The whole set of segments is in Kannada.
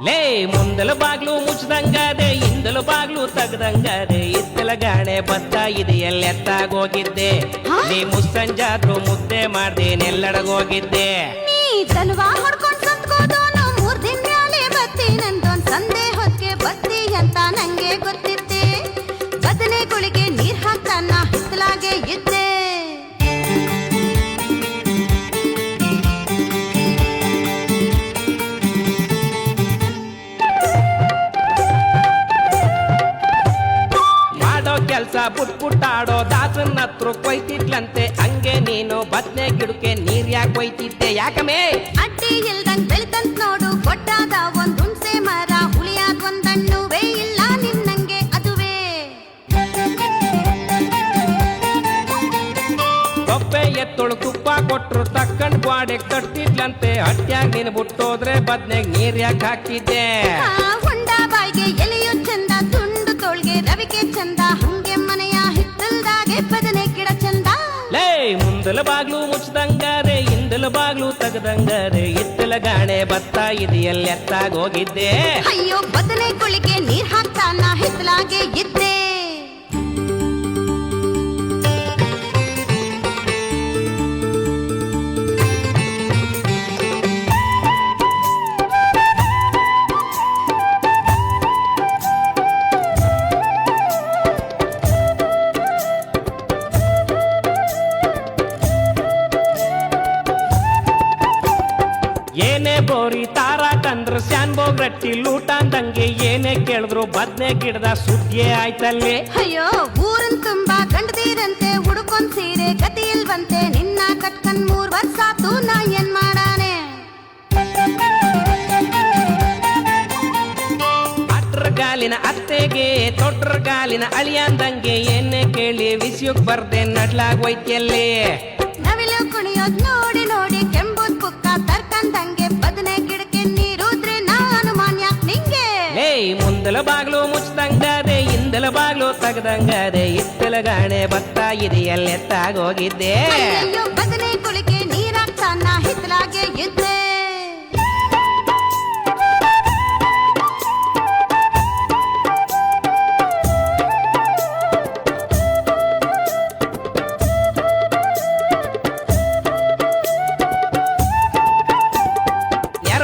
ಲೇ ಮುಂದಲ ಬಾಗ್ಲು ಮುಚ್ಚಿದಂಗದೆ ಹಿಂದಲ ಬಾಗ್ಲು ತಗದಂಗದೆ ಇತ್ತಲ ಗಾಣೆ ಬತ್ತ ಇದೆಯಲ್ಲಿ ಎತ್ತಾಗೋಗಿದ್ದೆ ನೀ ಮುಸ್ಸಂಜಾದ್ರು ಮುದ್ದೆ ಮಾಡ್ದೆ ನೆಲ್ಲಡಗೋಗಿದ್ದೆ ನೀ ತಲ್ವಾ ಹೊಡ್ಕೊಂಡ್ ಸತ್ಕೋದೋನು 3 ದಿನ ಮ್ಯಾಲೆ ಬತ್ತಿ ನಂದೊಂದ್ ಸಂದೆ ಹೊತ್ಗೆ ಬತ್ತಿ ಅಂತ ನಂಗೆ ಗೊತ್ತಿತ್ತೆ ಬದನೆಗಳಿಗೆ ನೀರ್ ಹಾಕ್ತಾನ ಹಿತ್ತಲಾಗೆ ಇದ್ದೆ ಕೆಲ್ಸ ಪುಟ್ಟಾಡೋ ದಾಸನ ಹತ್ರ ಕೊಯ್ತಿದ್ಲಂತೆ ಹಂಗೆ ನೀನು ಬದ್ನೆ ಗಿಡಕ್ಕೆ ನೀರ್ ಯಾಕೆ ಕೊಯ್ತಿದ್ದೆ ಯಾಕಮೇ ಅಡ್ಡಿ ಇಲ್ದಂಗ್ ಬೆಳಿತಂತ್ ನೋಡು ಕೊಟ್ಟಾದ ಒಂದ್ ಹುಣ್ಸೆ ಮರ ಹುಳಿಯಾದ ಒಂದಣ್ಣುವೇ ಇಲ್ಲ ನಿನ್ನಂಗೆ ಅದುವೇ ಕೊಪ್ಪೆ ಎತ್ತೊಳು ತುಪ್ಪ ಕೊಟ್ರು ತಕ್ಕಂಡ್ ಗ್ವಾಡೆಗ್ ತಟ್ತಿದ್ಲಂತೆ ಹಟ್ಯಾಗ ನೀನು ಬಿಟ್ಟೋದ್ರೆ ಬದ್ನೆಗ್ ನೀರ್ ಯಾಕೆ ಹಾಕ್ತಿದ್ದೆ ಹೊಂಡ ಬಾಯಿಗೆ ಎಲೆಯು ಚಂದ ತುಂಡು ತೋಳ್ಗೆ ರವಿಕೆ ಚಂದ ಹಂಗೆ ಮನೆಯ ಹಿತ್ತಲ್ದಾಗೆ ಬದನೆ ಗಿಡ ಚಂದ ಲೇ ಮುಂದಲ ಬಾಗ್ಲು ಮುಚ್ಚಿದಂಗದೆ ಹಿಂದಲ ಬಾಗ್ಲು ತಗದಂಗದೆ ಇತ್ತಲ ಗಾಣೆ ಬತ್ತ ಇದೆಯಲ್ಲಿ ಎತ್ತಾಗೋಗಿದ್ದೆ ಅಯ್ಯೋ ಬದನೆ ಕುಳಿಗೆ ನೀರ್ ಹಾಕ್ತಾನ ಹಿತ್ತಲಾಗೆ ಇದ್ದೆ ಏನೇ ಬೋರಿ ತಾರ ಕಂದ್ರ ಶಾನ್ಬೋಗ್ ರಟ್ಟಿ ಲೂಟ ಅಂದಂಗೆ ಏನೇ ಕೇಳಿದ್ರು ಬದ್ನೆ ಗಿಡದ ಸುದ್ದಿಯೇ ಆಯ್ತಲ್ಲಿ ಅಯ್ಯೋ ಊರನ್ ತುಂಬಾ ಗಂಡದೀರಂತೆ ಹುಡುಕೊಂಡ್ ಸೀರೆ ಗತಿಯಿಲ್ ಬಂತೆ ನಿನ್ನ ಕಟ್ಕಂಡ್ 3 ವರ್ಷ ಆತು ನಾ ಏನ್ ಮಾಡಾನೆ ಅಟ್ರ ಗಾಲಿನ ಅತ್ತೆಗೆ ತೊಟ್ರ ಗಾಲಿನ ಅಳಿಯಂದಂಗೆ ಏನೇ ಕೇಳಿ ವಿಷಯಕ್ ಬರ್ದೆ ನಡ್ಲಾಗೋಯ್ತಿಯಲ್ಲಿ ನವಿಲು ಕುಣಿಯೋದ್ ನೋಡಿ ನೋಡಿ ಕೆಂಬುದ್ ಪುಕ್ಕ ತರ್ಕಂದಂಗೆ ಬದನೆ ಗಿಡಕ್ಕೆ ನೀರುದ್ರೆ ನಾನು ಮಾನ್ಯ ನಿಂಗೆ ಲೇ ಮುಂದಲ ಬಾಗ್ಲು ಮುಚ್ಚಿದಂಗದೆ ಹಿಂದಲ ಬಾಗ್ಲು ತಗದಂಗದೆ ಇತ್ತಲ ಗಾಣೆ ಬತ್ತ ಇದೆಯಲ್ಲಿ ಎತ್ತಾಗೋಗಿದ್ದೆ ಅಯ್ಯೋ ಬದನೆ ಕುಳಿಗೆ ನೀರಾಗ್ತಾನ ಹಿತ್ತಲಾಗೆ ಇದ್ದೆ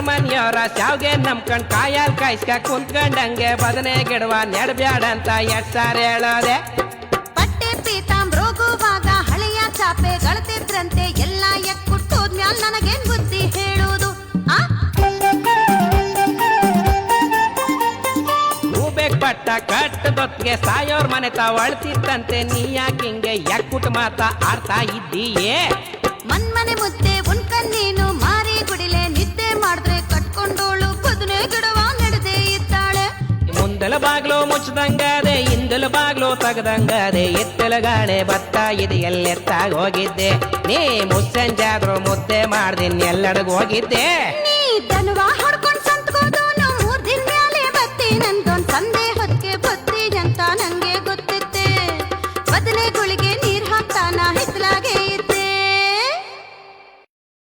ಮನೆಯವರ ಶಾವ್ಗೆ ನಂಬ್ಕೊಂಡ್ ಕಾಯಲ್ ಕಾಯಿಸ್ಕ ಕುಂತ್ಕೊಂಡಂಗೆ ಬದನೆ ಗಿಡವ ನೆಡ್ಬ್ಯಾಡ ಅಂತ ಎಷ್ಟ್ ಸಾರಿ ಹೇಳೋದೆ ಪಟ್ಟೆ ಪೀತಾಂಬ್ರೋಗುವಾಗ ಹಳೆಯ ಚಾಪೆ ಗಳತಿದ್ರಂತೆ ಎಲ್ಲ ಎಕ್ಕುಟ್ಟೋದ್ಮ್ಯಾಲ್ ನನಗೇನ್ ಬುದ್ಧಿ ಹೇಳುವುದು ಹೂಬೇಕ್ ಪಟ್ಟ ಕಟ್ಟದೊತ್ತಿಗೆ ಸಾಯೋರ್ ಮನೆ ತಾವಳ್ತಿತ್ತಂತೆ ನೀ ಯಾಕಿಂಗೆ ಎಕ್ಕುಟ್ ಮಾತ ಆಡ್ತಾ ಇದ್ದೀಯೇ ಮನ್ಮನೆ ಮುದ್ದೆ ಉಣ್ಕಂಡ್ ನೀನು ಮಾರಿ ಗುಡಿಲೆ ನಿದ್ದೆ ಮಾಡಿದ್ರೆ ಕಟ್ಕೊಂಡೋಳು ಬದನೆ ಗಿಡವ ನಡೆದೇ ಇದ್ದಾಳೆ ಮುಂದಲ ಬಾಗ್ಲು ಮುಚ್ಚಿದಂಗದೆ ಹಿಂದಲ ಬಾಗ್ಲು ತಗದಂಗದೆ ಎತ್ತಲ ಗಾಣೆ ಬತ್ತ ಇದೆಯಲ್ಲಿ ಎತ್ತಾಗೋಗಿದ್ದೆ ನೀ ಮುಸ್ಸಂಜಾದ್ರು ಮುದ್ದೆ ಮಾಡ್ದಿನ್ ಎಲ್ಲಡಗೋಗಿದ್ದೆ ನೀ ಧನುವಾಹ